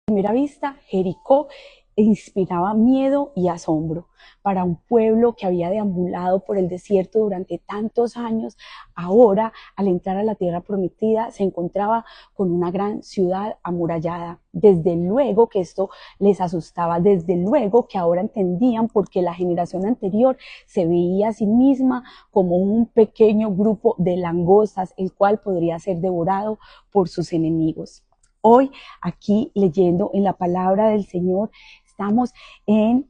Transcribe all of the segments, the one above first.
Primera vista, Jericó inspiraba miedo y asombro. Para un pueblo que había deambulado por el desierto durante tantos años, ahora, al entrar a la tierra prometida, se encontraba con una gran ciudad amurallada. Desde luego que esto les asustaba, desde luego que ahora entendían por qué la generación anterior se veía a sí misma como un pequeño grupo de langostas, el cual podría ser devorado por sus enemigos. Hoy, aquí leyendo en la palabra del Señor, estamos en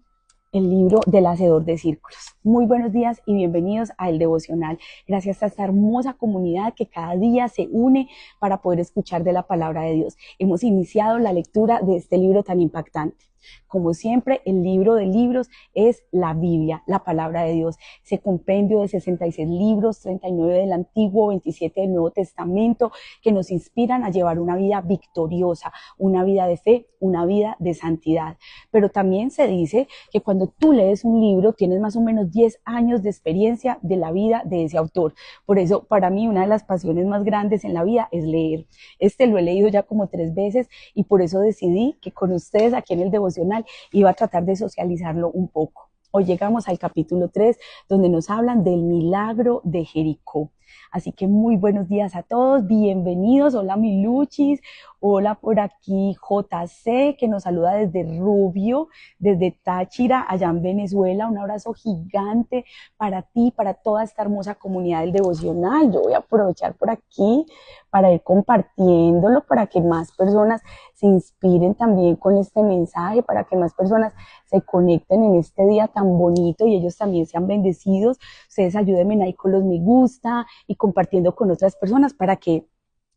el libro del Hacedor de Círculos. Muy buenos días y bienvenidos a El Devocional. Gracias a esta hermosa comunidad que cada día se une para poder escuchar de la palabra de Dios. Hemos iniciado la lectura de este libro tan impactante. Como siempre, el libro de libros es la Biblia, la palabra de Dios. Ese compendio de 66 libros, 39 del Antiguo, 27 del Nuevo Testamento, que nos inspiran a llevar una vida victoriosa, una vida de fe, una vida de santidad. Pero también se dice que cuando tú lees un libro, tienes más o menos 10 años de experiencia de la vida de ese autor. Por eso, para mí, una de las pasiones más grandes en la vida es leer. Lo he leído ya como 3 veces y por eso decidí que con ustedes aquí en el Devocional iba a tratar de socializarlo un poco. Hoy llegamos al capítulo 3, donde nos hablan del milagro de Jericó. Así que muy buenos días a todos, bienvenidos. Hola mi Luchis, hola por aquí JC, que nos saluda desde Rubio, desde Táchira, allá en Venezuela. Un abrazo gigante para ti, para toda esta hermosa comunidad del Devocional. Yo voy a aprovechar por aquí para ir compartiéndolo, para que más personas se inspiren también con este mensaje, para que más personas se conecten en este día tan bonito y ellos también sean bendecidos. Ustedes ayúdenme ahí con los me gusta y compartiendo con otras personas para que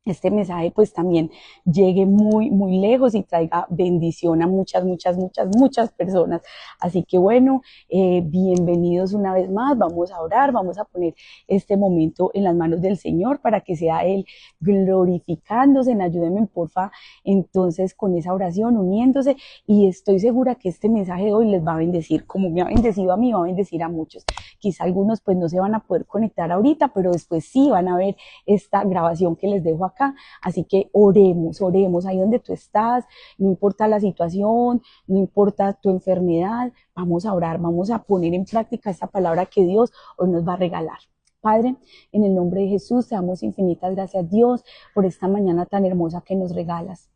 este mensaje pues también llegue muy lejos y traiga bendición a muchas personas. Así que bueno, bienvenidos una vez más. Vamos a orar, vamos a poner este momento en las manos del Señor para que sea Él glorificándose. Ayúdenme porfa entonces con esa oración, uniéndose, y estoy segura que este mensaje de hoy les va a bendecir, como me ha bendecido a mí, va a bendecir a muchos. Quizá algunos pues no se van a poder conectar ahorita, pero después sí van a ver esta grabación que les dejo acá. Así que oremos ahí donde tú estás, no importa la situación, no importa tu enfermedad, vamos a orar, vamos a poner en práctica esta palabra que Dios hoy nos va a regalar. Padre, en el nombre de Jesús, te damos infinitas gracias, Dios, por esta mañana tan hermosa que nos regalas.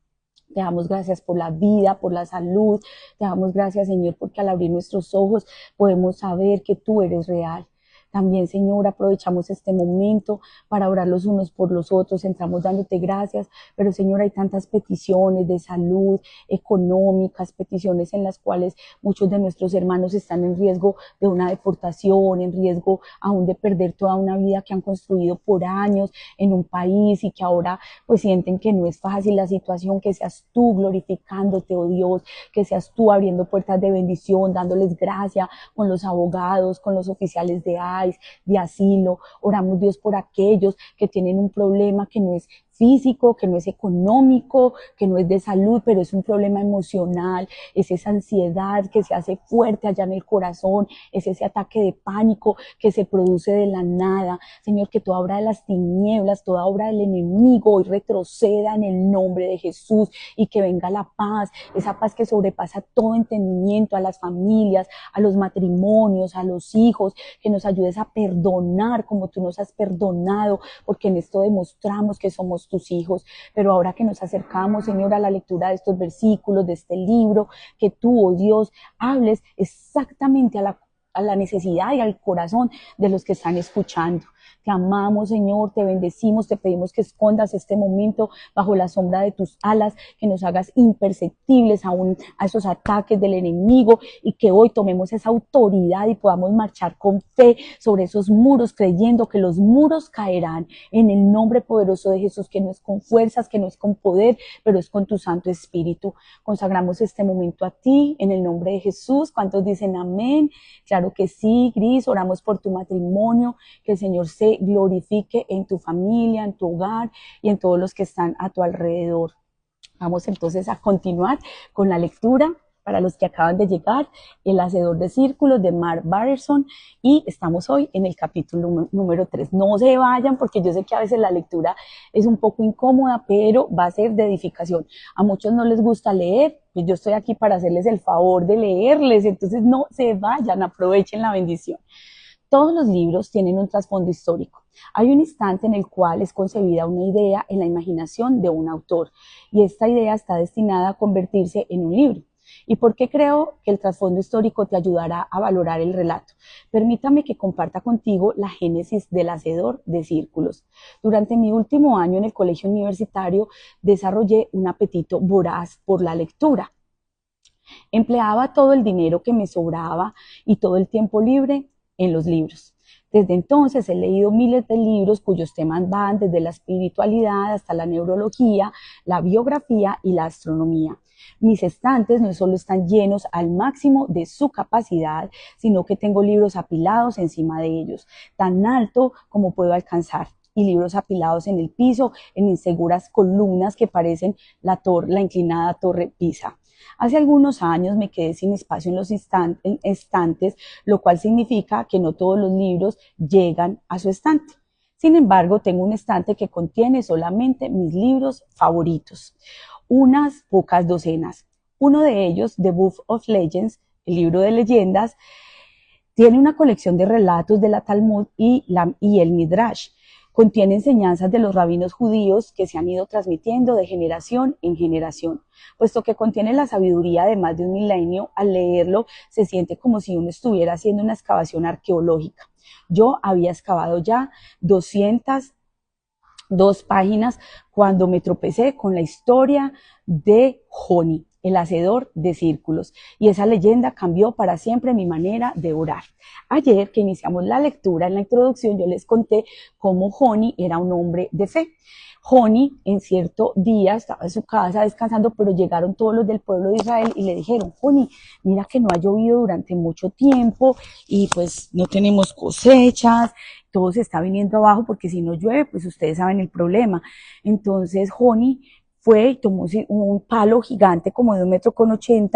Te damos gracias por la vida, por la salud. Te damos gracias, Señor, porque al abrir nuestros ojos podemos saber que tú eres real. También, Señor, aprovechamos este momento para orar los unos por los otros. Entramos dándote gracias, pero, Señor, hay tantas peticiones de salud, económicas, peticiones en las cuales muchos de nuestros hermanos están en riesgo de una deportación, en riesgo aún de perder toda una vida que han construido por años en un país y que ahora pues sienten que no es fácil la situación. Que seas tú glorificándote, oh Dios, que seas tú abriendo puertas de bendición, dándoles gracia con los abogados, con los oficiales de asilo. Oramos, Dios, por aquellos que tienen un problema que no es físico, que no es económico, que no es de salud, pero es un problema emocional, es esa ansiedad que se hace fuerte allá en el corazón, es ese ataque de pánico que se produce de la nada. Señor, que toda obra de las tinieblas, toda obra del enemigo hoy retroceda en el nombre de Jesús y que venga la paz, esa paz que sobrepasa todo entendimiento, a las familias, a los matrimonios, a los hijos, que nos ayudes a perdonar como tú nos has perdonado, porque en esto demostramos que somos tus hijos. Pero ahora que nos acercamos, Señor, a la lectura de estos versículos, de este libro, que tú, oh Dios, hables exactamente a la necesidad y al corazón de los que están escuchando. Te amamos, Señor, te bendecimos, te pedimos que escondas este momento bajo la sombra de tus alas, que nos hagas imperceptibles aún a esos ataques del enemigo, y que hoy tomemos esa autoridad y podamos marchar con fe sobre esos muros, creyendo que los muros caerán en el nombre poderoso de Jesús, que no es con fuerzas, que no es con poder, pero es con tu Santo Espíritu. Consagramos este momento a ti, en el nombre de Jesús. ¿Cuántos dicen amén? Claro que sí, Gris. Oramos por tu matrimonio, que el Señor se glorifique en tu familia, en tu hogar y en todos los que están a tu alrededor. Vamos entonces a continuar con la lectura Para los que acaban de llegar, El Hacedor de Círculos de Mark Batterson, y estamos hoy en el capítulo número 3. No se vayan porque yo sé que a veces la lectura es un poco incómoda, pero va a ser de edificación. A muchos no les gusta leer, y yo estoy aquí para hacerles el favor de leerles, entonces no se vayan, aprovechen la bendición. Todos los libros tienen un trasfondo histórico. Hay un instante en el cual es concebida una idea en la imaginación de un autor, y esta idea está destinada a convertirse en un libro. ¿Y por qué creo que el trasfondo histórico te ayudará a valorar el relato? Permítame que comparta contigo la génesis del Hacedor de Círculos. Durante mi último año en el colegio universitario desarrollé un apetito voraz por la lectura. Empleaba todo el dinero que me sobraba y todo el tiempo libre en los libros. Desde entonces he leído miles de libros cuyos temas van desde la espiritualidad hasta la neurología, la biografía y la astronomía. Mis estantes no solo están llenos al máximo de su capacidad, sino que tengo libros apilados encima de ellos, tan alto como puedo alcanzar, y libros apilados en el piso, en inseguras columnas que parecen la inclinada Torre Pisa. Hace algunos años me quedé sin espacio en los estantes, lo cual significa que no todos los libros llegan a su estante. Sin embargo, tengo un estante que contiene solamente mis libros favoritos, unas pocas docenas. Uno de ellos, The Book of Legends, el libro de leyendas, tiene una colección de relatos de la Talmud y el Midrash. Contiene enseñanzas de los rabinos judíos que se han ido transmitiendo de generación en generación. Puesto que contiene la sabiduría de más de un milenio, al leerlo se siente como si uno estuviera haciendo una excavación arqueológica. Yo había excavado ya 202 páginas cuando me tropecé con la historia de Joni, el hacedor de círculos, y esa leyenda cambió para siempre mi manera de orar. Ayer que iniciamos la lectura, en la introducción yo les conté cómo Joni era un hombre de fe. Joni en cierto día estaba en su casa descansando, pero llegaron todos los del pueblo de Israel y le dijeron: Joni, mira que no ha llovido durante mucho tiempo y pues no tenemos cosechas, todo se está viniendo abajo porque si no llueve, pues ustedes saben el problema. Entonces Joni fue y tomó un palo gigante como de 1,80 m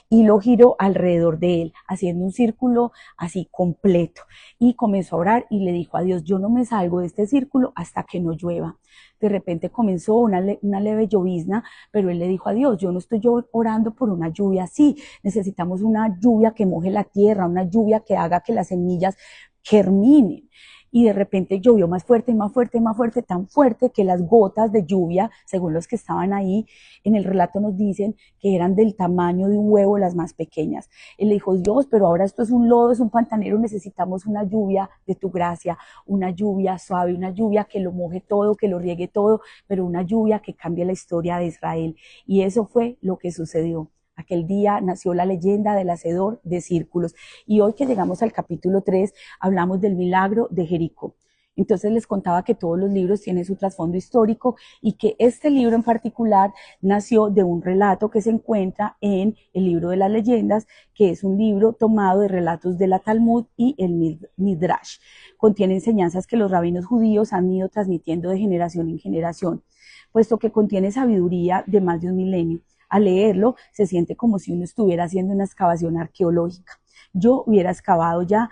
y lo giró alrededor de él, haciendo un círculo así completo. Y comenzó a orar y le dijo a Dios: yo no me salgo de este círculo hasta que no llueva. De repente comenzó una leve llovizna, pero él le dijo a Dios: yo no estoy orando por una lluvia así, necesitamos una lluvia que moje la tierra, una lluvia que haga que las semillas germinen. Y de repente llovió más fuerte, más fuerte, más fuerte, tan fuerte que las gotas de lluvia, según los que estaban ahí, en el relato nos dicen que eran del tamaño de un huevo, las más pequeñas. Él le dijo: Dios, pero ahora esto es un lodo, es un pantanero, necesitamos una lluvia de tu gracia, una lluvia suave, una lluvia que lo moje todo, que lo riegue todo, pero una lluvia que cambie la historia de Israel. Y eso fue lo que sucedió. Aquel día nació la leyenda del hacedor de círculos. Y hoy que llegamos al capítulo 3, hablamos del milagro de Jericó. Entonces les contaba que todos los libros tienen su trasfondo histórico y que este libro en particular nació de un relato que se encuentra en el libro de las leyendas, que es un libro tomado de relatos de la Talmud y el Midrash. Contiene enseñanzas que los rabinos judíos han ido transmitiendo de generación en generación, puesto que contiene sabiduría de más de un milenio. Al leerlo se siente como si uno estuviera haciendo una excavación arqueológica. Yo hubiera excavado ya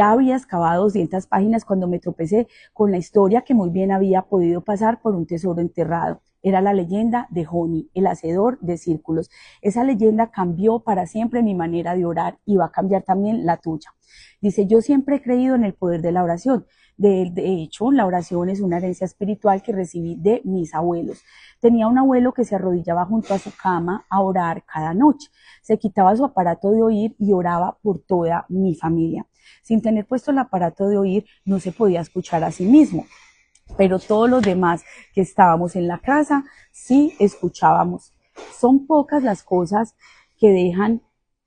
había excavado 200 páginas cuando me tropecé con la historia que muy bien había podido pasar por un tesoro enterrado. Era la leyenda de Joni, el hacedor de círculos. Esa leyenda cambió para siempre mi manera de orar y va a cambiar también la tuya. Dice: yo siempre he creído en el poder de la oración. De hecho, la oración es una herencia espiritual que recibí de mis abuelos. Tenía un abuelo que se arrodillaba junto a su cama a orar cada noche. Se quitaba su aparato de oír y oraba por toda mi familia. Sin tener puesto el aparato de oír, no se podía escuchar a sí mismo, pero todos los demás que estábamos en la casa sí escuchábamos. Son pocas las cosas que dejan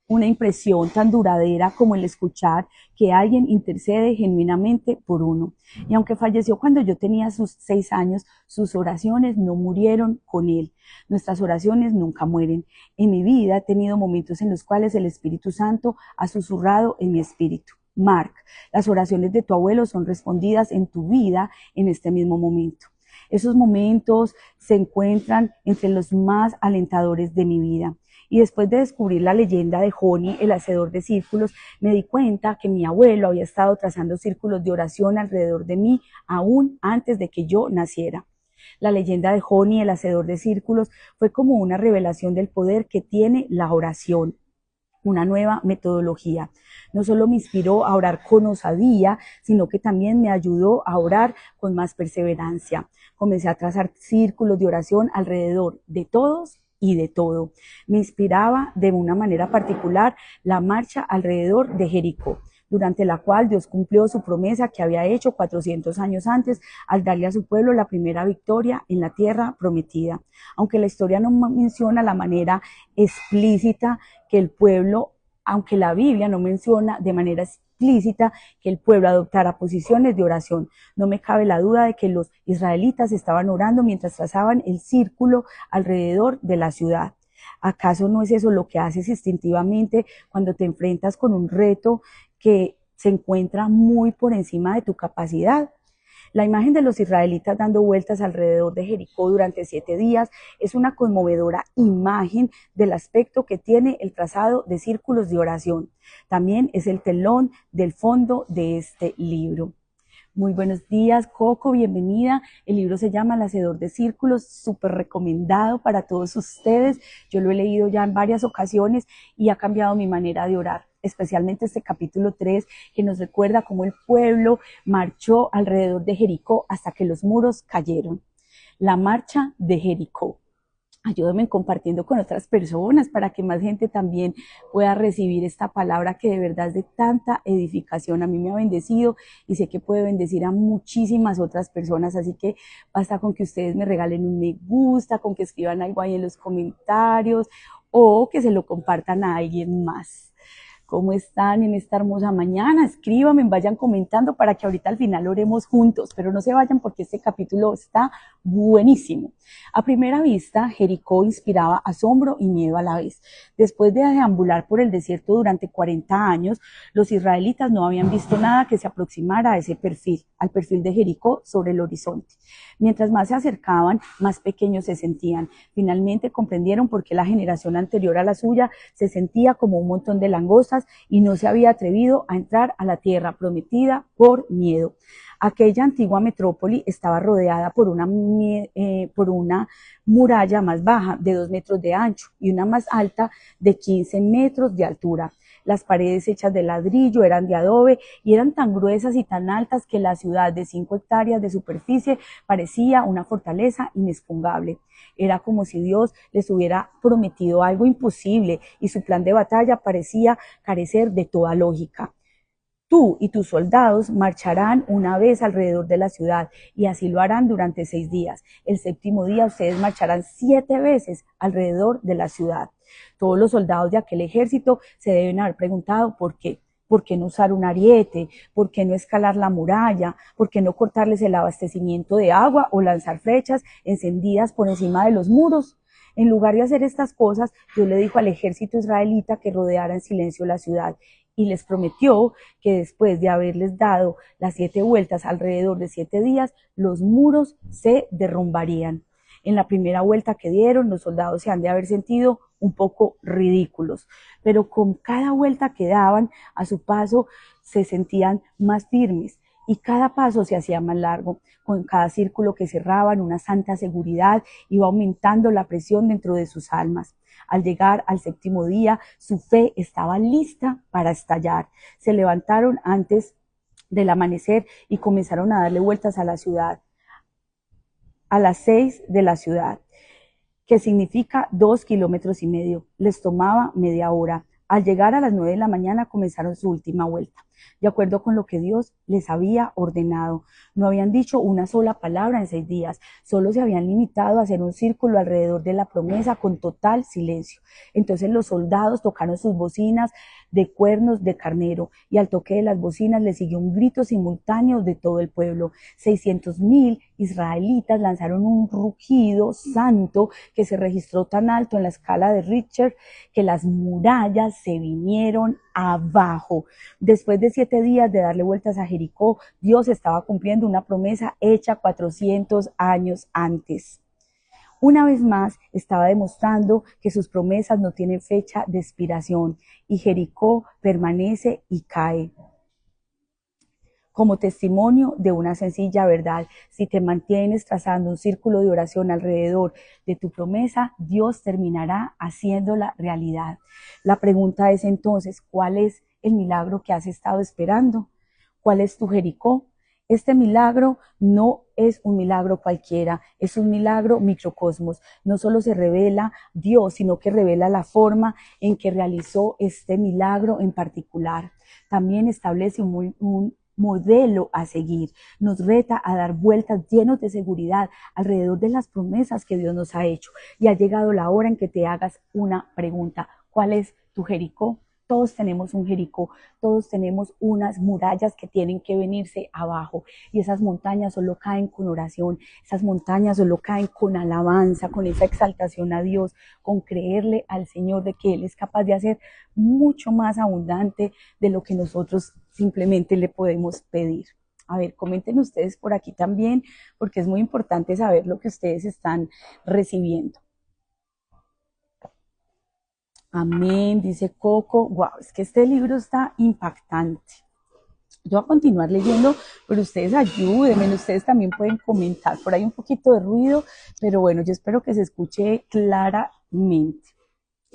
una impresión tan duradera como el escuchar que alguien intercede genuinamente por uno. Y aunque falleció cuando yo tenía sus 6 años, sus oraciones no murieron con él. Nuestras oraciones nunca mueren. En mi vida he tenido momentos en los cuales el Espíritu Santo ha susurrado en mi espíritu: Mark, las oraciones de tu abuelo son respondidas en tu vida en este mismo momento. Esos momentos se encuentran entre los más alentadores de mi vida. Y después de descubrir la leyenda de Joni, el hacedor de círculos, me di cuenta que mi abuelo había estado trazando círculos de oración alrededor de mí aún antes de que yo naciera. La leyenda de Joni, el hacedor de círculos, fue como una revelación del poder que tiene la oración, una nueva metodología. No solo me inspiró a orar con osadía, sino que también me ayudó a orar con más perseverancia. Comencé a trazar círculos de oración alrededor de todos y de todo. Me inspiraba de una manera particular la marcha alrededor de Jericó, durante la cual Dios cumplió su promesa que había hecho 400 años antes al darle a su pueblo la primera victoria en la tierra prometida. Aunque la historia no menciona la manera explícita que el pueblo, aunque la Biblia no menciona de manera explícita que el pueblo adoptara posiciones de oración, no me cabe la duda de que los israelitas estaban orando mientras trazaban el círculo alrededor de la ciudad. ¿Acaso no es eso lo que haces instintivamente cuando te enfrentas con un reto que se encuentra muy por encima de tu capacidad? La imagen de los israelitas dando vueltas alrededor de Jericó durante 7 días es una conmovedora imagen del aspecto que tiene el trazado de círculos de oración. También es el telón del fondo de este libro. Muy buenos días, Coco, bienvenida. El libro se llama El hacedor de círculos, súper recomendado para todos ustedes. Yo lo he leído ya en varias ocasiones y ha cambiado mi manera de orar, especialmente este capítulo 3, que nos recuerda cómo el pueblo marchó alrededor de Jericó hasta que los muros cayeron. La marcha de Jericó. Ayúdame compartiendo con otras personas para que más gente también pueda recibir esta palabra que de verdad es de tanta edificación. A mí me ha bendecido y sé que puede bendecir a muchísimas otras personas, así que basta con que ustedes me regalen un me gusta, con que escriban algo ahí en los comentarios o que se lo compartan a alguien más. ¿Cómo están en esta hermosa mañana? Escríbanme, vayan comentando para que ahorita al final oremos juntos, pero no se vayan porque este capítulo está buenísimo. A primera vista, Jericó inspiraba asombro y miedo a la vez. Después de deambular por el desierto durante 40 años, los israelitas no habían visto nada que se aproximara a ese perfil, al perfil de Jericó sobre el horizonte. Mientras más se acercaban, más pequeños se sentían. Finalmente comprendieron por qué la generación anterior a la suya se sentía como un montón de langostas y no se había atrevido a entrar a la tierra prometida por miedo. Aquella antigua metrópoli estaba rodeada por una muralla más baja de 2 metros de ancho y una más alta de 15 metros de altura. Las paredes hechas de ladrillo eran de adobe y eran tan gruesas y tan altas que la ciudad de 5 hectáreas de superficie parecía una fortaleza inexpugnable. Era como si Dios les hubiera prometido algo imposible y su plan de batalla parecía carecer de toda lógica. Tú y tus soldados marcharán una vez alrededor de la ciudad y así lo harán durante 6 días. El 7º día ustedes marcharán 7 veces alrededor de la ciudad. Todos los soldados de aquel ejército se deben haber preguntado por qué. ¿Por qué no usar un ariete? ¿Por qué no escalar la muralla? ¿Por qué no cortarles el abastecimiento de agua o lanzar flechas encendidas por encima de los muros? En lugar de hacer estas cosas, Dios le dijo al ejército israelita que rodeara en silencio la ciudad y les prometió que después de haberles dado las 7 vueltas alrededor de 7 días, los muros se derrumbarían. En la primera vuelta que dieron, los soldados se han de haber sentido un poco ridículos, pero con cada vuelta que daban a su paso se sentían más firmes y cada paso se hacía más largo. Con cada círculo que cerraban, una santa seguridad iba aumentando la presión dentro de sus almas. Al llegar al 7º día, su fe estaba lista para estallar. Se levantaron antes del amanecer y comenzaron a darle vueltas a la ciudad, a las 6 de la ciudad, que significa 2,5 kilómetros. Les tomaba media hora. Al llegar a las 9 de la mañana comenzaron su última vuelta, de acuerdo con lo que Dios les había ordenado. No habían dicho una sola palabra en 6 días, solo se habían limitado a hacer un círculo alrededor de la promesa con total silencio. Entonces los soldados tocaron sus bocinas de cuernos de carnero y al toque de las bocinas les siguió un grito simultáneo de todo el pueblo. 600,000 israelitas lanzaron un rugido santo que se registró tan alto en la escala de Richter que las murallas se vinieron abajo. Después de 7 días de darle vueltas a Jericó, Dios estaba cumpliendo una promesa hecha 400 años antes. Una vez más, estaba demostrando que sus promesas no tienen fecha de expiración y Jericó permanece y cae. Como testimonio de una sencilla verdad, si te mantienes trazando un círculo de oración alrededor de tu promesa, Dios terminará haciéndola realidad. La pregunta es entonces, ¿cuál es el milagro que has estado esperando? ¿Cuál es tu Jericó? Este milagro no es un milagro cualquiera, es un milagro microcosmos. No solo se revela Dios, sino que revela la forma en que realizó este milagro en particular. También establece un modelo a seguir. Nos reta a dar vueltas llenos de seguridad alrededor de las promesas que Dios nos ha hecho. Y ha llegado la hora en que te hagas una pregunta. ¿Cuál es tu Jericó? Todos tenemos un Jericó, todos tenemos unas murallas que tienen que venirse abajo y esas montañas solo caen con oración, esas montañas solo caen con alabanza, con esa exaltación a Dios, con creerle al Señor de que Él es capaz de hacer mucho más abundante de lo que nosotros simplemente le podemos pedir. A ver, comenten ustedes por aquí también, porque es muy importante saber lo que ustedes están recibiendo. Amén, dice Coco. Wow, es que este libro está impactante. Yo voy a continuar leyendo, pero ustedes ayúdenme, ustedes también pueden comentar. Por ahí un poquito de ruido, pero bueno, yo espero que se escuche claramente.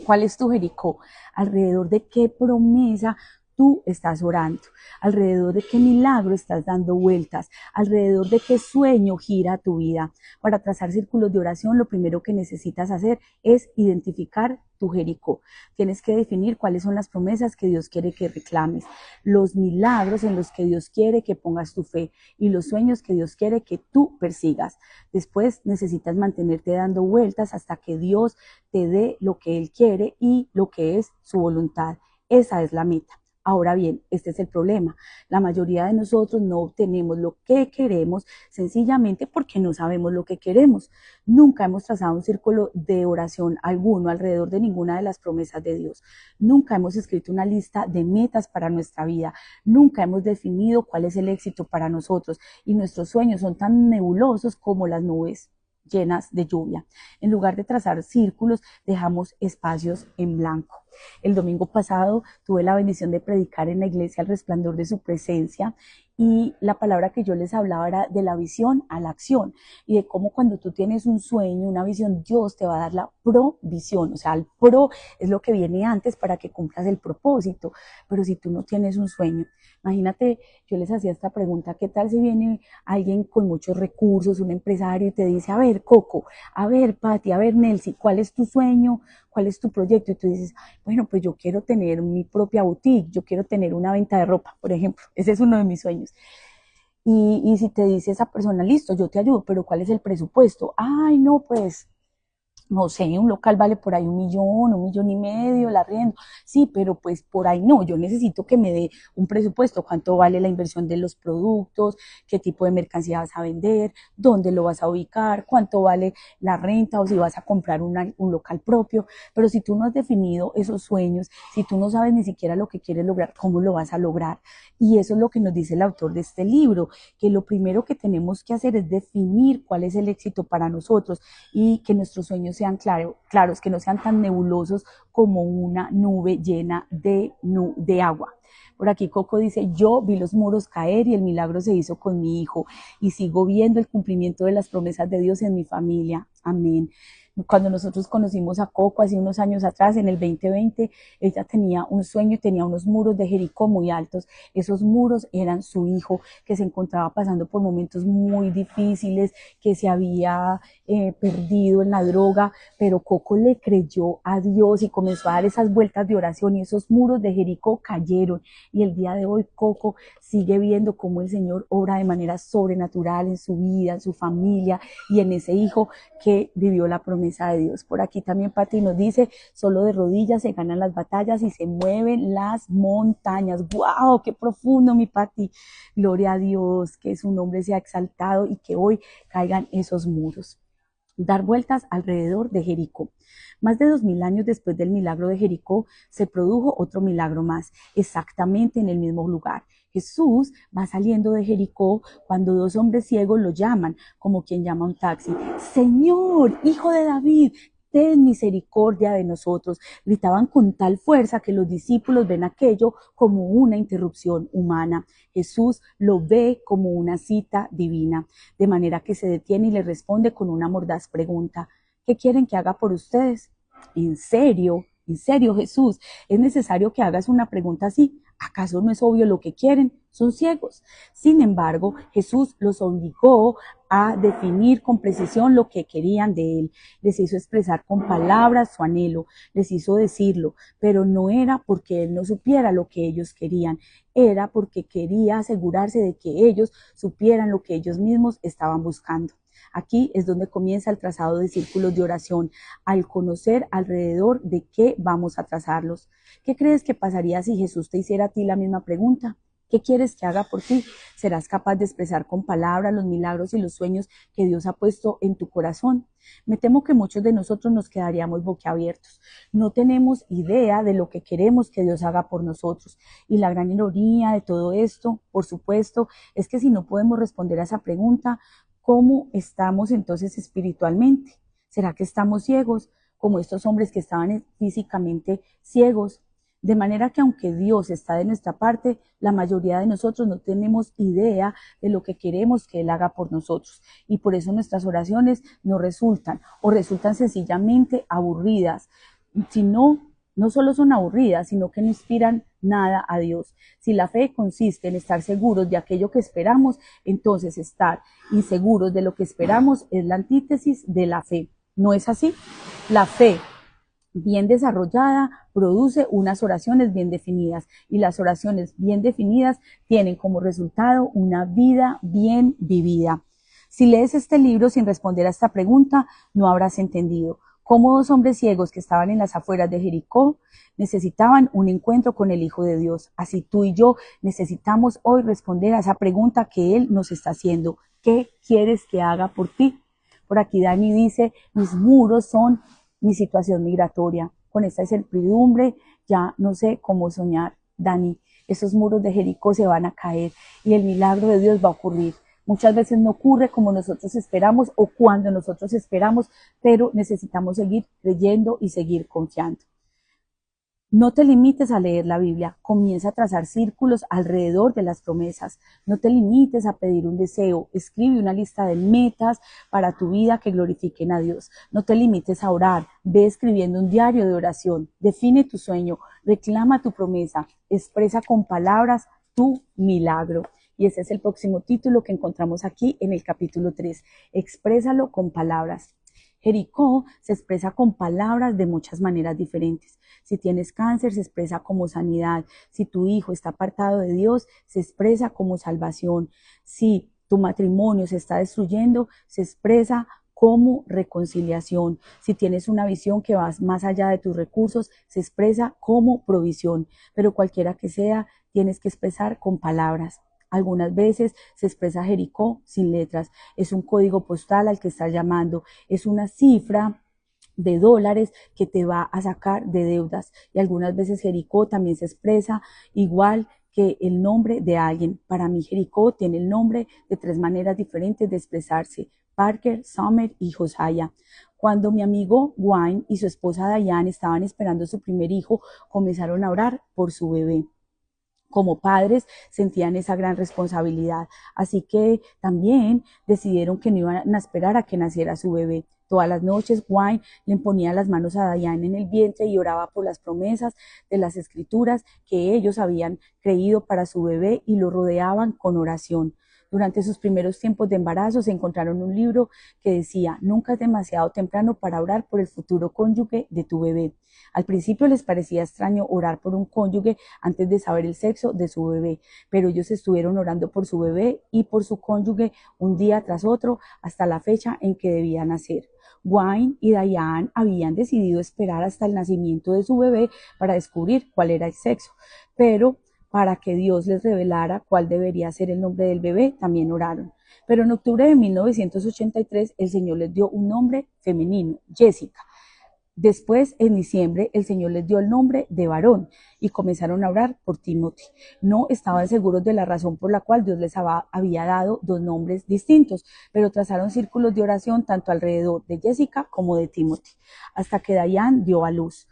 ¿Cuál es tu Jericó? ¿Alrededor de qué promesa tú estás orando? ¿Alrededor de qué milagro estás dando vueltas? ¿Alrededor de qué sueño gira tu vida? Para trazar círculos de oración, lo primero que necesitas hacer es identificar tu Jericó. Tienes que definir cuáles son las promesas que Dios quiere que reclames, los milagros en los que Dios quiere que pongas tu fe y los sueños que Dios quiere que tú persigas. Después necesitas mantenerte dando vueltas hasta que Dios te dé lo que Él quiere y lo que es su voluntad. Esa es la meta. Ahora bien, este es el problema. La mayoría de nosotros no obtenemos lo que queremos sencillamente porque no sabemos lo que queremos. Nunca hemos trazado un círculo de oración alguno alrededor de ninguna de las promesas de Dios. Nunca hemos escrito una lista de metas para nuestra vida. Nunca hemos definido cuál es el éxito para nosotros y nuestros sueños son tan nebulosos como las nubes llenas de lluvia. En lugar de trazar círculos, dejamos espacios en blanco. El domingo pasado tuve la bendición de predicar en la iglesia El Resplandor de su Presencia y la palabra que yo les hablaba era de la visión a la acción y de cómo cuando tú tienes un sueño, una visión, Dios te va a dar la provisión, o sea, el pro es lo que viene antes para que cumplas el propósito, pero si tú no tienes un sueño, imagínate, yo les hacía esta pregunta, ¿qué tal si viene alguien con muchos recursos, un empresario y te dice, a ver, Coco, a ver, Pati, a ver, Nelcy, ¿cuál es tu sueño? ¿Cuál es tu proyecto? Y tú dices, bueno, pues yo quiero tener mi propia boutique, yo quiero tener una venta de ropa, por ejemplo, ese es uno de mis sueños. Y si te dice esa persona, listo, yo te ayudo, pero ¿cuál es el presupuesto? Ay, no, pues no sé, un local vale por ahí 1,5 millones, el arriendo. Sí, pero pues por ahí no, yo necesito que me dé un presupuesto, cuánto vale la inversión de los productos, qué tipo de mercancía vas a vender, dónde lo vas a ubicar, cuánto vale la renta o si vas a comprar un local propio. Pero si tú no has definido esos sueños, si tú no sabes ni siquiera lo que quieres lograr, ¿cómo lo vas a lograr? Y eso es lo que nos dice el autor de este libro, que lo primero que tenemos que hacer es definir cuál es el éxito para nosotros y que nuestros sueños sean claros, que no sean tan nebulosos como una nube llena de agua. Por aquí Coco dice, yo vi los muros caer y el milagro se hizo con mi hijo y sigo viendo el cumplimiento de las promesas de Dios en mi familia. Amén. Cuando nosotros conocimos a Coco hace unos años atrás, en el 2020, ella tenía un sueño y tenía unos muros de Jericó muy altos. Esos muros eran su hijo, que se encontraba pasando por momentos muy difíciles, que se había perdido en la droga, pero Coco le creyó a Dios y comenzó a dar esas vueltas de oración y esos muros de Jericó cayeron. Y el día de hoy Coco sigue viendo cómo el Señor obra de manera sobrenatural en su vida, en su familia y en ese hijo que vivió la promesa de Dios. Por aquí también Pati nos dice, solo de rodillas se ganan las batallas y se mueven las montañas. ¡Wow! ¡Qué profundo, mi Pati! Gloria a Dios, que su nombre sea exaltado y que hoy caigan esos muros. dar vueltas alrededor de Jericó. Más de 2000 años después del milagro de Jericó, se produjo otro milagro más, exactamente en el mismo lugar. Jesús va saliendo de Jericó cuando dos hombres ciegos lo llaman, como quien llama un taxi. Señor, hijo de David, ten misericordia de nosotros. Gritaban con tal fuerza que los discípulos ven aquello como una interrupción humana. Jesús lo ve como una cita divina, de manera que se detiene y le responde con una mordaz pregunta. ¿Qué quieren que haga por ustedes? ¿En serio? ¿En serio, Jesús? ¿Es necesario que hagas una pregunta así? ¿Acaso no es obvio lo que quieren? Son ciegos. Sin embargo, Jesús los obligó a definir con precisión lo que querían de él. Les hizo expresar con palabras su anhelo, les hizo decirlo, pero no era porque él no supiera lo que ellos querían, era porque quería asegurarse de que ellos supieran lo que ellos mismos estaban buscando. Aquí es donde comienza el trazado de círculos de oración, al conocer alrededor de qué vamos a trazarlos. ¿Qué crees que pasaría si Jesús te hiciera a ti la misma pregunta? ¿Qué quieres que haga por ti? ¿Serás capaz de expresar con palabras los milagros y los sueños que Dios ha puesto en tu corazón? Me temo que muchos de nosotros nos quedaríamos boquiabiertos. No tenemos idea de lo que queremos que Dios haga por nosotros. Y la gran ironía de todo esto, por supuesto, es que si no podemos responder a esa pregunta, ¿cómo estamos entonces espiritualmente? ¿Será que estamos ciegos, como estos hombres que estaban físicamente ciegos? De manera que aunque Dios está de nuestra parte, la mayoría de nosotros no tenemos idea de lo que queremos que Él haga por nosotros. Y por eso nuestras oraciones no resultan, o resultan sencillamente aburridas. Si no solo son aburridas, sino que no inspiran nada a Dios. Si la fe consiste en estar seguros de aquello que esperamos, entonces estar inseguros de lo que esperamos es la antítesis de la fe. ¿No es así? La fe bien desarrollada produce unas oraciones bien definidas y las oraciones bien definidas tienen como resultado una vida bien vivida. Si lees este libro sin responder a esta pregunta, no habrás entendido cómo dos hombres ciegos que estaban en las afueras de Jericó necesitaban un encuentro con el Hijo de Dios. Así tú y yo necesitamos hoy responder a esa pregunta que Él nos está haciendo. ¿Qué quieres que haga por ti? Por aquí Dani dice, mis muros son mi situación migratoria. Con esta incertidumbre ya no sé cómo soñar. Dani, esos muros de Jericó se van a caer y el milagro de Dios va a ocurrir. Muchas veces no ocurre como nosotros esperamos o cuando nosotros esperamos, pero necesitamos seguir creyendo y seguir confiando. No te limites a leer la Biblia, comienza a trazar círculos alrededor de las promesas. No te limites a pedir un deseo, escribe una lista de metas para tu vida que glorifiquen a Dios. No te limites a orar, ve escribiendo un diario de oración, define tu sueño, reclama tu promesa, expresa con palabras tu milagro. Y ese es el próximo título que encontramos aquí en el capítulo 3. Exprésalo con palabras. Jericó se expresa con palabras de muchas maneras diferentes. Si tienes cáncer, se expresa como sanidad. Si tu hijo está apartado de Dios, se expresa como salvación. Si tu matrimonio se está destruyendo, se expresa como reconciliación. Si tienes una visión que va más allá de tus recursos, se expresa como provisión. Pero cualquiera que sea, tienes que expresar con palabras. Algunas veces se expresa Jericó sin letras. Es un código postal al que estás llamando. Es una cifra de dólares que te va a sacar de deudas. Y algunas veces Jericó también se expresa igual que el nombre de alguien. Para mí Jericó tiene el nombre de 3 maneras diferentes de expresarse: Parker, Summer y Josiah. Cuando mi amigo Wayne y su esposa Diane estaban esperando su primer hijo, comenzaron a orar por su bebé. Como padres sentían esa gran responsabilidad, así que también decidieron que no iban a esperar a que naciera su bebé. Todas las noches Wayne le ponía las manos a Diane en el vientre y oraba por las promesas de las escrituras que ellos habían creído para su bebé y lo rodeaban con oración. Durante sus primeros tiempos de embarazo se encontraron un libro que decía: nunca es demasiado temprano para orar por el futuro cónyuge de tu bebé. Al principio les parecía extraño orar por un cónyuge antes de saber el sexo de su bebé, pero ellos estuvieron orando por su bebé y por su cónyuge un día tras otro hasta la fecha en que debía nacer. Wayne y Diane habían decidido esperar hasta el nacimiento de su bebé para descubrir cuál era el sexo, pero para que Dios les revelara cuál debería ser el nombre del bebé, también oraron. Pero en octubre de 1983 el Señor les dio un nombre femenino, Jessica. Después, en diciembre, el Señor les dio el nombre de varón y comenzaron a orar por Timothy. No estaban seguros de la razón por la cual Dios les había dado dos nombres distintos, pero trazaron círculos de oración tanto alrededor de Jessica como de Timothy, hasta que Diane dio a luz.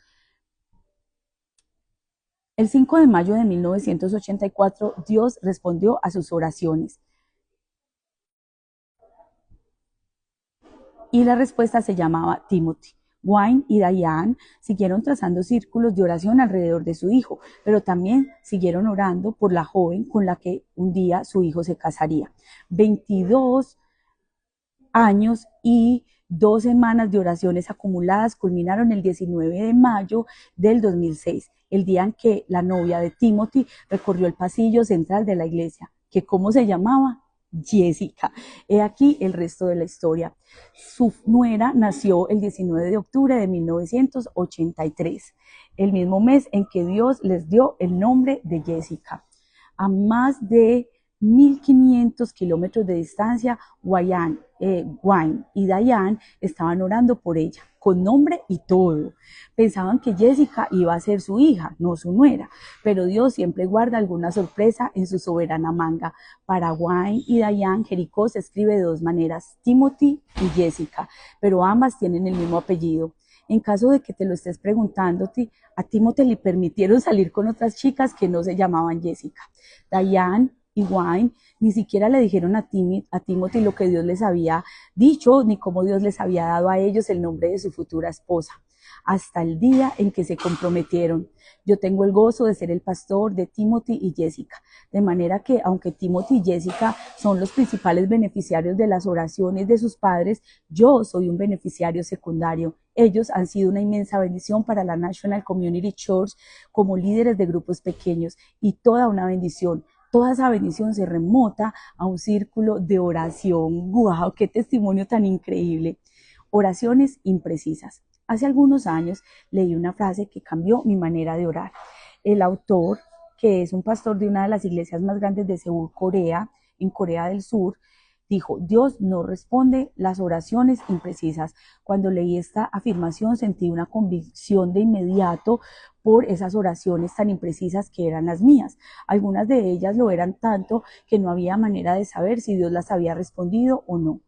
El 5 de mayo de 1984, Dios respondió a sus oraciones. Y la respuesta se llamaba Timothy. Wayne y Diane siguieron trazando círculos de oración alrededor de su hijo, pero también siguieron orando por la joven con la que un día su hijo se casaría. 22 años y 2 semanas de oraciones acumuladas culminaron el 19 de mayo del 2006, el día en que la novia de Timothy recorrió el pasillo central de la iglesia, que ¿cómo se llamaba? Jessica. He aquí el resto de la historia. Su nuera nació el 19 de octubre de 1983, el mismo mes en que Dios les dio el nombre de Jessica. A más de 1.500 kilómetros de distancia, Wayne y Diane estaban orando por ella, con nombre y todo. Pensaban que Jessica iba a ser su hija, no su nuera, pero Dios siempre guarda alguna sorpresa en su soberana manga. Para Wayne y Diane, Jericó se escribe de dos maneras, Timothy y Jessica, pero ambas tienen el mismo apellido. En caso de que te lo estés preguntando, a Timothy le permitieron salir con otras chicas que no se llamaban Jessica. Diane y Wayne ni siquiera le dijeron a Timothy lo que Dios les había dicho, ni cómo Dios les había dado a ellos el nombre de su futura esposa, hasta el día en que se comprometieron. Yo tengo el gozo de ser el pastor de Timothy y Jessica, de manera que aunque Timothy y Jessica son los principales beneficiarios de las oraciones de sus padres, yo soy un beneficiario secundario. Ellos han sido una inmensa bendición para la National Community Church como líderes de grupos pequeños y toda una bendición. Toda esa bendición se remota a un círculo de oración. ¡Guau! ¡Qué testimonio tan increíble! Oraciones imprecisas. Hace algunos años leí una frase que cambió mi manera de orar. El autor, que es un pastor de una de las iglesias más grandes de Seúl, Corea, en Corea del Sur, dijo, Dios no responde las oraciones imprecisas. Cuando leí esta afirmación sentí una convicción de inmediato por esas oraciones tan imprecisas que eran las mías. Algunas de ellas lo eran tanto que no había manera de saber si Dios las había respondido o no.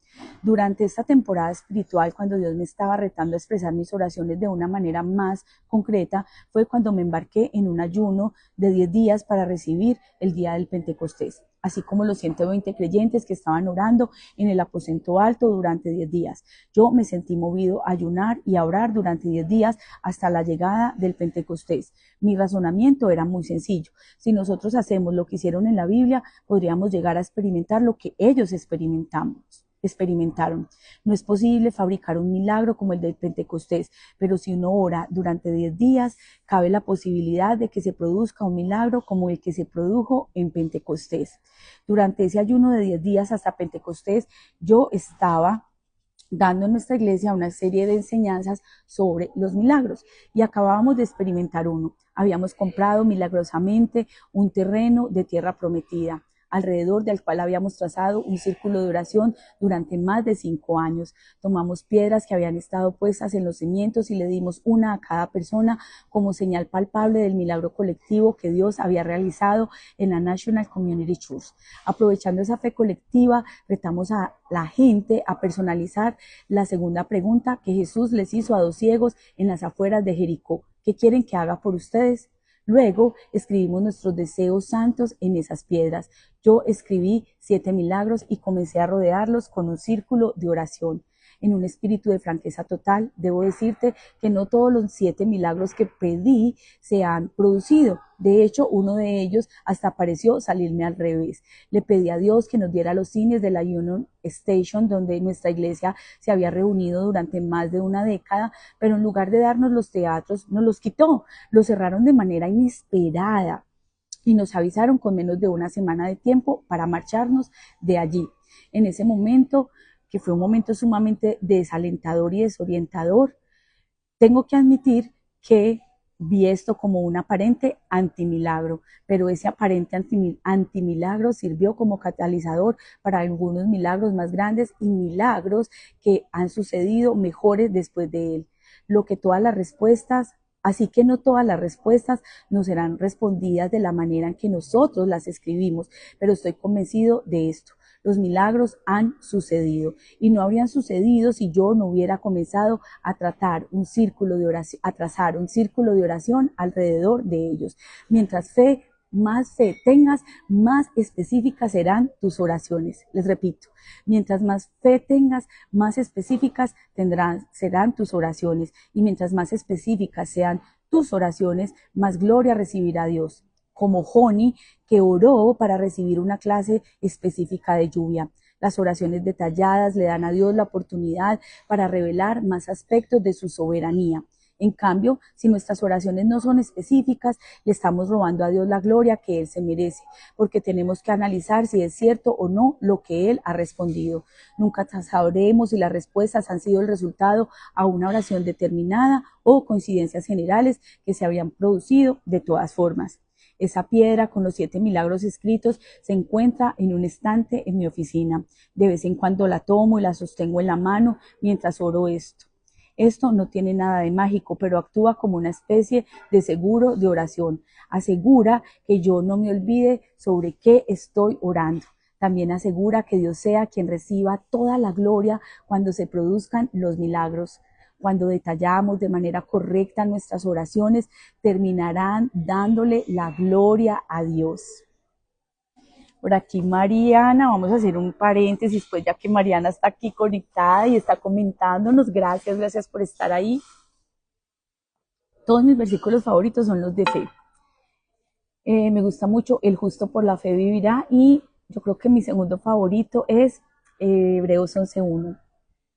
Durante esta temporada espiritual, cuando Dios me estaba retando a expresar mis oraciones de una manera más concreta, fue cuando me embarqué en un ayuno de 10 días para recibir el día del Pentecostés, así como los 120 creyentes que estaban orando en el aposento alto durante 10 días. Yo me sentí movido a ayunar y a orar durante 10 días hasta la llegada del Pentecostés. Mi razonamiento era muy sencillo. Si nosotros hacemos lo que hicieron en la Biblia, podríamos llegar a experimentar lo que ellos experimentaron. No es posible fabricar un milagro como el del Pentecostés, pero si uno ora durante 10 días, cabe la posibilidad de que se produzca un milagro como el que se produjo en Pentecostés. Durante ese ayuno de 10 días hasta Pentecostés, yo estaba dando en nuestra iglesia una serie de enseñanzas sobre los milagros y acabábamos de experimentar uno. Habíamos comprado milagrosamente un terreno de tierra prometida, alrededor del cual habíamos trazado un círculo de oración durante más de 5 años. Tomamos piedras que habían estado puestas en los cimientos y le dimos una a cada persona como señal palpable del milagro colectivo que Dios había realizado en la National Community Church. Aprovechando esa fe colectiva, retamos a la gente a personalizar la segunda pregunta que Jesús les hizo a 2 ciegos en las afueras de Jericó. ¿Qué quieren que haga por ustedes? Luego escribimos nuestros deseos santos en esas piedras. Yo escribí 7 milagros y comencé a rodearlos con un círculo de oración. En un espíritu de franqueza total, debo decirte que no todos los 7 milagros que pedí se han producido. De hecho, uno de ellos hasta pareció salirme al revés. Le pedí a Dios que nos diera los cines de la Union Station, donde nuestra iglesia se había reunido durante más de una década, pero en lugar de darnos los teatros, nos los quitó. Los cerraron de manera inesperada y nos avisaron con menos de una semana de tiempo para marcharnos de allí. En ese momento, que fue un momento sumamente desalentador y desorientador, tengo que admitir que vi esto como un aparente antimilagro, pero ese aparente antimilagro sirvió como catalizador para algunos milagros más grandes y milagros que han sucedido mejores después de él. Lo que todas las respuestas Así que no todas las respuestas nos serán respondidas de la manera en que nosotros las escribimos, pero estoy convencido de esto. Los milagros han sucedido y no habrían sucedido si yo no hubiera comenzado a trazar un círculo de oración alrededor de ellos. Mientras más fe tengas, más específicas serán tus oraciones. Les repito, mientras más fe tengas, más específicas serán tus oraciones. Y mientras más específicas sean tus oraciones, más gloria recibirá Dios. Como Joni, que oró para recibir una clase específica de lluvia. Las oraciones detalladas le dan a Dios la oportunidad para revelar más aspectos de su soberanía. En cambio, si nuestras oraciones no son específicas, le estamos robando a Dios la gloria que Él se merece, porque tenemos que analizar si es cierto o no lo que Él ha respondido. Nunca sabremos si las respuestas han sido el resultado a una oración determinada o coincidencias generales que se habían producido de todas formas. Esa piedra con los 7 milagros escritos se encuentra en un estante en mi oficina. De vez en cuando la tomo y la sostengo en la mano mientras oro esto. Esto no tiene nada de mágico, pero actúa como una especie de seguro de oración. Asegura que yo no me olvide sobre qué estoy orando. También asegura que Dios sea quien reciba toda la gloria cuando se produzcan los milagros. Cuando detallamos de manera correcta nuestras oraciones, terminarán dándole la gloria a Dios. Por aquí Mariana, vamos a hacer un paréntesis, pues ya que Mariana está aquí conectada y está comentándonos. Gracias por estar ahí. Todos mis versículos favoritos son los de fe. Me gusta mucho el justo por la fe vivirá, y yo creo que mi segundo favorito es Hebreos 11:1.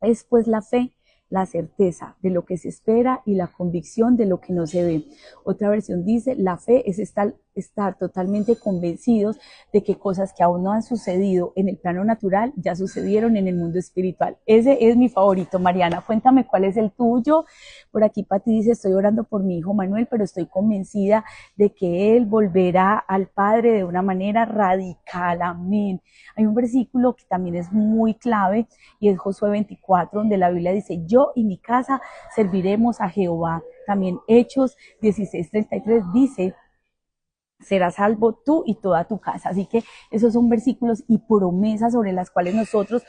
Es pues la fe, la certeza de lo que se espera y la convicción de lo que no se ve. Otra versión dice, la fe es estar totalmente convencidos de que cosas que aún no han sucedido en el plano natural ya sucedieron en el mundo espiritual. Ese es mi favorito. Mariana, cuéntame cuál es el tuyo. Por aquí Pati dice, estoy orando por mi hijo Manuel, pero estoy convencida de que él volverá al Padre de una manera radical. Amén. Hay un versículo que también es muy clave y es Josué 24, donde la Biblia dice, yo y mi casa serviremos a Jehová. También Hechos 16:33 dice, serás salvo tú y toda tu casa. Así que esos son versículos y promesas sobre las cuales nosotros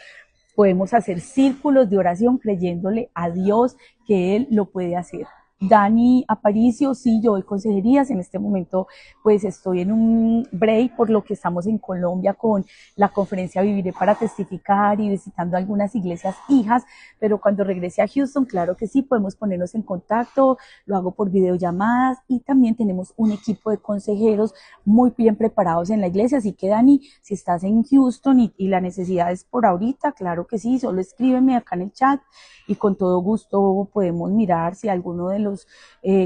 podemos hacer círculos de oración creyéndole a Dios que Él lo puede hacer. Dani Aparicio, sí, yo doy consejerías. En este momento pues estoy en un break por lo que estamos en Colombia con la conferencia Viviré para Testificar y visitando algunas iglesias hijas, pero cuando regrese a Houston, claro que sí, podemos ponernos en contacto, lo hago por videollamadas y también tenemos un equipo de consejeros muy bien preparados en la iglesia. Así que Dani, si estás en Houston y la necesidad es por ahorita, claro que sí, solo escríbeme acá en el chat y con todo gusto podemos mirar si alguno de los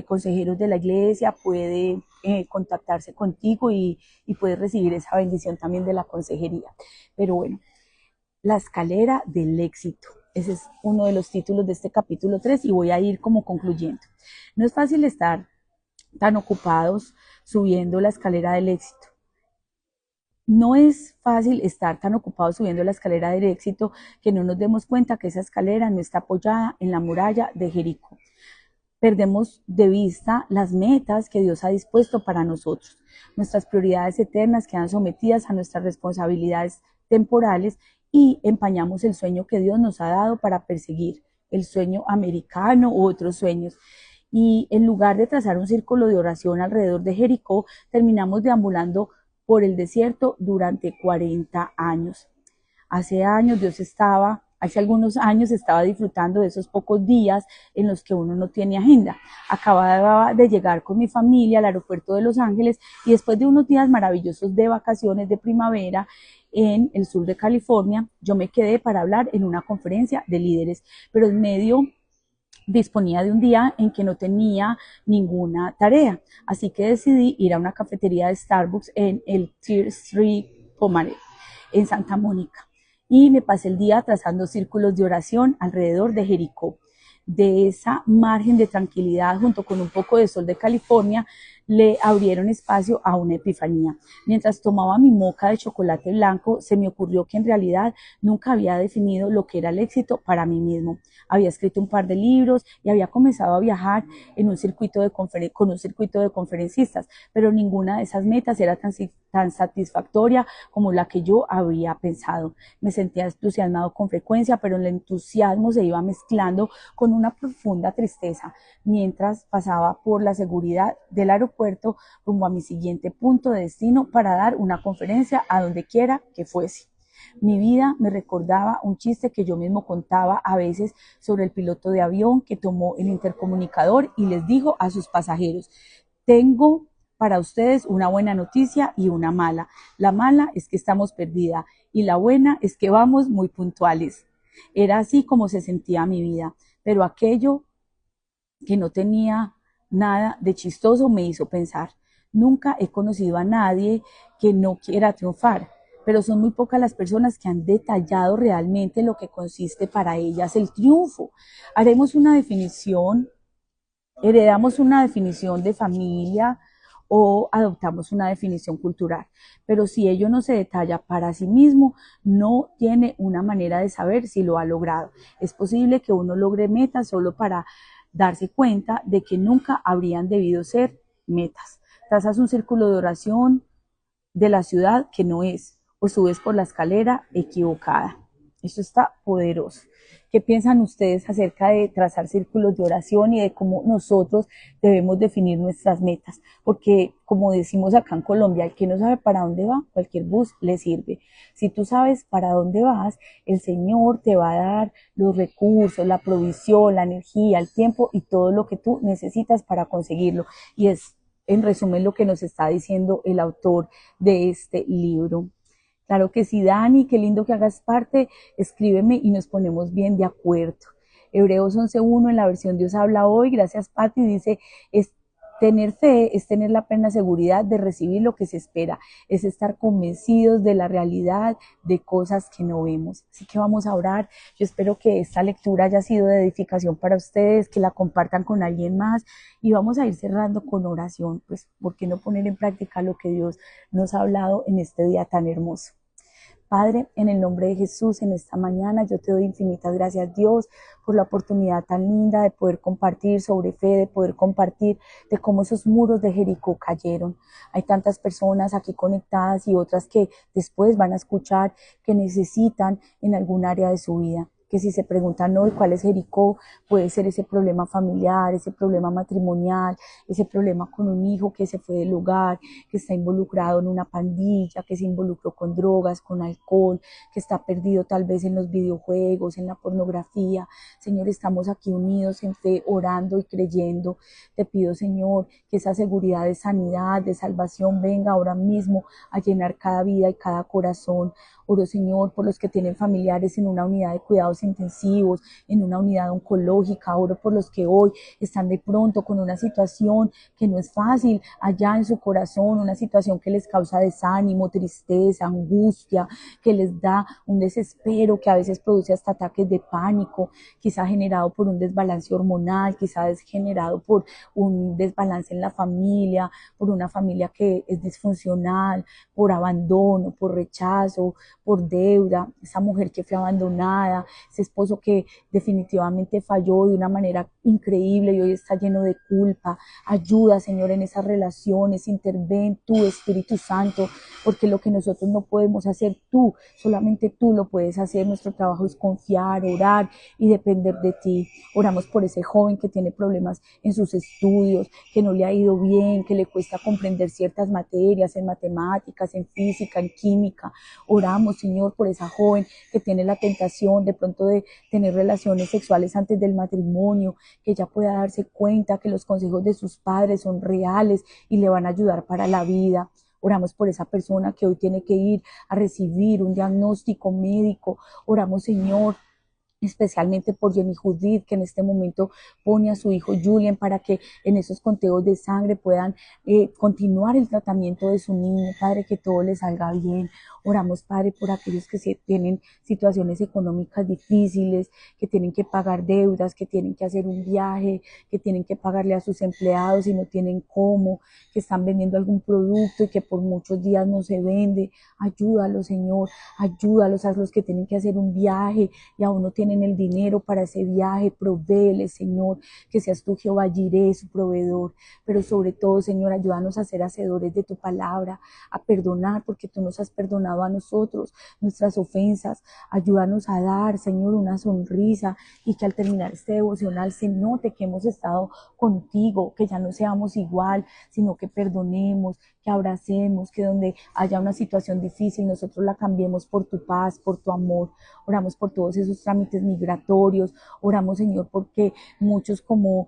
consejeros de la iglesia puede contactarse contigo y puedes recibir esa bendición también de la consejería. Pero bueno, la escalera del éxito. Ese es uno de los títulos de este capítulo 3 y voy a ir como concluyendo. No es fácil estar tan ocupados subiendo la escalera del éxito. No es fácil estar tan ocupados subiendo la escalera del éxito que no nos demos cuenta que esa escalera no está apoyada en la muralla de Jericó. Perdemos de vista las metas que Dios ha dispuesto para nosotros. Nuestras prioridades eternas quedan sometidas a nuestras responsabilidades temporales y empañamos el sueño que Dios nos ha dado para perseguir, el sueño americano u otros sueños. Y en lugar de trazar un círculo de oración alrededor de Jericó, terminamos deambulando por el desierto durante 40 años. Hace algunos años estaba disfrutando de esos pocos días en los que uno no tiene agenda. Acababa de llegar con mi familia al aeropuerto de Los Ángeles y después de unos días maravillosos de vacaciones de primavera en el sur de California, yo me quedé para hablar en una conferencia de líderes, pero en medio disponía de un día en que no tenía ninguna tarea, así que decidí ir a una cafetería de Starbucks en el Third Street Pomare, en Santa Mónica, y me pasé el día trazando círculos de oración alrededor de Jericó. de esa margen de tranquilidad junto con un poco de sol de California, le abrieron espacio a una epifanía. Mientras tomaba mi moca de chocolate blanco, se me ocurrió que en realidad nunca había definido lo que era el éxito para mí mismo. Había escrito un par de libros y había comenzado a viajar en un circuito de con un circuito de conferencistas, pero ninguna de esas metas era tan satisfactoria como la que yo había pensado. Me sentía entusiasmado con frecuencia, pero el entusiasmo se iba mezclando con una profunda tristeza mientras pasaba por la seguridad del aeropuerto rumbo a mi siguiente punto de destino para dar una conferencia a donde quiera que fuese. Mi vida me recordaba un chiste que yo mismo contaba a veces sobre el piloto de avión que tomó el intercomunicador y les dijo a sus pasajeros: tengo para ustedes una buena noticia y una mala. La mala es que estamos perdidas y la buena es que vamos muy puntuales. Era así como se sentía mi vida, pero aquello que no tenía nada de chistoso me hizo pensar: nunca he conocido a nadie que no quiera triunfar, pero son muy pocas las personas que han detallado realmente lo que consiste para ellas el triunfo. Haremos una definición, heredamos una definición de familia o adoptamos una definición cultural, pero si ello no se detalla para sí mismo, no tiene una manera de saber si lo ha logrado. Es posible que uno logre metas solo para darse cuenta de que nunca habrían debido ser metas. Trazas un círculo de oración de la ciudad que no es, o subes por la escalera equivocada. Esto está poderoso. ¿Qué piensan ustedes acerca de trazar círculos de oración y de cómo nosotros debemos definir nuestras metas? Porque, como decimos acá en Colombia, el que no sabe para dónde va, cualquier bus le sirve. Si tú sabes para dónde vas, el Señor te va a dar los recursos, la provisión, la energía, el tiempo y todo lo que tú necesitas para conseguirlo. Y es, en resumen, lo que nos está diciendo el autor de este libro. Claro que sí, Dani, qué lindo que hagas parte. Escríbeme y nos ponemos bien de acuerdo. Hebreos 11:1 en la versión Dios habla hoy. Gracias, Pati. Dice: es tener fe, es tener la plena seguridad de recibir lo que se espera, es estar convencidos de la realidad de cosas que no vemos. Así que vamos a orar. Yo espero que esta lectura haya sido de edificación para ustedes, que la compartan con alguien más, y vamos a ir cerrando con oración. Pues, ¿por qué no poner en práctica lo que Dios nos ha hablado en este día tan hermoso? Padre, en el nombre de Jesús, en esta mañana yo te doy infinitas gracias, Dios, por la oportunidad tan linda de poder compartir sobre fe, de poder compartir de cómo esos muros de Jericó cayeron. Hay tantas personas aquí conectadas y otras que después van a escuchar que necesitan en algún área de su vida. Que si se preguntan hoy cuál es Jericó, puede ser ese problema familiar, ese problema matrimonial, ese problema con un hijo que se fue del hogar, que está involucrado en una pandilla, que se involucró con drogas, con alcohol, que está perdido tal vez en los videojuegos, en la pornografía. Señor, estamos aquí unidos en fe, orando y creyendo. Te pido, Señor, que esa seguridad de sanidad, de salvación venga ahora mismo a llenar cada vida y cada corazón. Oro, Señor, por los que tienen familiares en una unidad de cuidados intensivos, en una unidad oncológica. Oro por los que hoy están de pronto con una situación que no es fácil allá en su corazón, una situación que les causa desánimo, tristeza, angustia, que les da un desespero, que a veces produce hasta ataques de pánico, quizá generado por un desbalance hormonal, quizá es generado por un desbalance en la familia, por una familia que es disfuncional, por abandono, por rechazo, por deuda, esa mujer que fue abandonada, ese esposo que definitivamente falló de una manera increíble y hoy está lleno de culpa. Ayuda, Señor, en esas relaciones, interven tú, Espíritu Santo, porque lo que nosotros no podemos hacer, tú, solamente tú lo puedes hacer. Nuestro trabajo es confiar, orar y depender de ti. Oramos por ese joven que tiene problemas en sus estudios, que no le ha ido bien, que le cuesta comprender ciertas materias en matemáticas, en física, en química. Oramos, Señor, por esa joven que tiene la tentación de pronto de tener relaciones sexuales antes del matrimonio, que ella pueda darse cuenta que los consejos de sus padres son reales y le van a ayudar para la vida. Oramos por esa persona que hoy tiene que ir a recibir un diagnóstico médico. Oramos, Señor, especialmente por Jenny Judith, que en este momento pone a su hijo Julian para que en esos conteos de sangre puedan continuar el tratamiento de su niño. Padre, que todo le salga bien. Oramos, Padre, por aquellos que tienen situaciones económicas difíciles, que tienen que pagar deudas, que tienen que hacer un viaje, que tienen que pagarle a sus empleados y no tienen cómo, que están vendiendo algún producto y que por muchos días no se vende. Ayúdalos, Señor, ayúdalos a los que tienen que hacer un viaje y aún no tienen el dinero para ese viaje. Provéele, Señor, que seas tú, Jehová Jireh, su proveedor. Pero sobre todo, Señor, ayúdanos a ser hacedores de tu palabra, a perdonar, porque tú nos has perdonado a nosotros nuestras ofensas. Ayúdanos a dar, Señor, una sonrisa y que al terminar este devocional se note que hemos estado contigo, que ya no seamos igual, sino que perdonemos, que abracemos, que donde haya una situación difícil nosotros la cambiemos por tu paz, por tu amor. Oramos por todos esos trámites migratorios, oramos, Señor, porque muchos como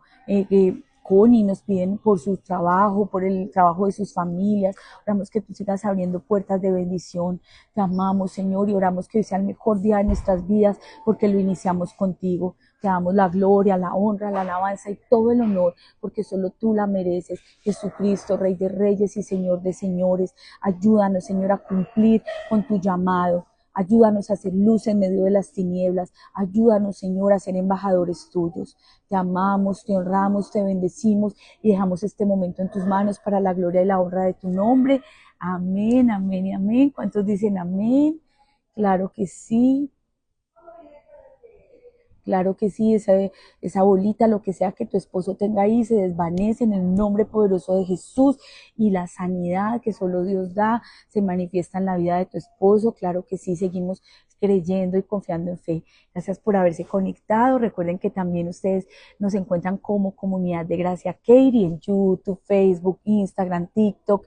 Connie nos piden por su trabajo, por el trabajo de sus familias. Oramos que tú sigas abriendo puertas de bendición. Te amamos, Señor, y oramos que hoy sea el mejor día de nuestras vidas porque lo iniciamos contigo. Te damos la gloria, la honra, la alabanza y todo el honor, porque solo tú la mereces. Jesucristo, Rey de Reyes y Señor de Señores, ayúdanos, Señor, a cumplir con tu llamado. Ayúdanos a hacer luz en medio de las tinieblas. Ayúdanos, Señor, a ser embajadores tuyos. Te amamos, te honramos, te bendecimos y dejamos este momento en tus manos para la gloria y la honra de tu nombre. Amén, amén y amén. ¿Cuántos dicen amén? Claro que sí. Claro que sí, esa bolita, lo que sea que tu esposo tenga ahí, se desvanece en el nombre poderoso de Jesús y la sanidad que solo Dios da se manifiesta en la vida de tu esposo. Claro que sí, seguimos creyendo y confiando en fe. Gracias por haberse conectado. Recuerden que también ustedes nos encuentran como Comunidad de Gracia Katie en YouTube, Facebook, Instagram, TikTok.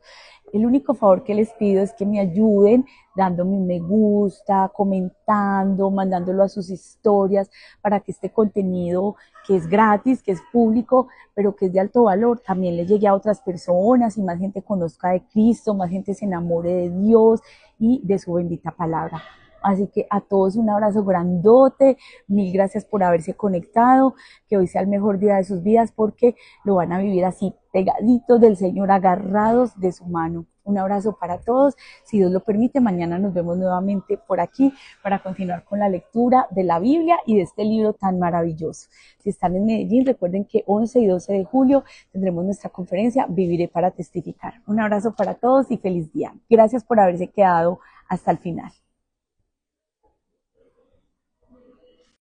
El único favor que les pido es que me ayuden dándome un me gusta, comentando, mandándolo a sus historias para que este contenido que es gratis, que es público, pero que es de alto valor, también le llegue a otras personas y más gente conozca de Cristo, más gente se enamore de Dios y de su bendita palabra. Así que a todos un abrazo grandote, mil gracias por haberse conectado, que hoy sea el mejor día de sus vidas porque lo van a vivir así, pegaditos del Señor, agarrados de su mano. Un abrazo para todos, si Dios lo permite, mañana nos vemos nuevamente por aquí para continuar con la lectura de la Biblia y de este libro tan maravilloso. Si están en Medellín, recuerden que 11 y 12 de julio tendremos nuestra conferencia Viviré para Testificar. Un abrazo para todos y feliz día. Gracias por haberse quedado hasta el final.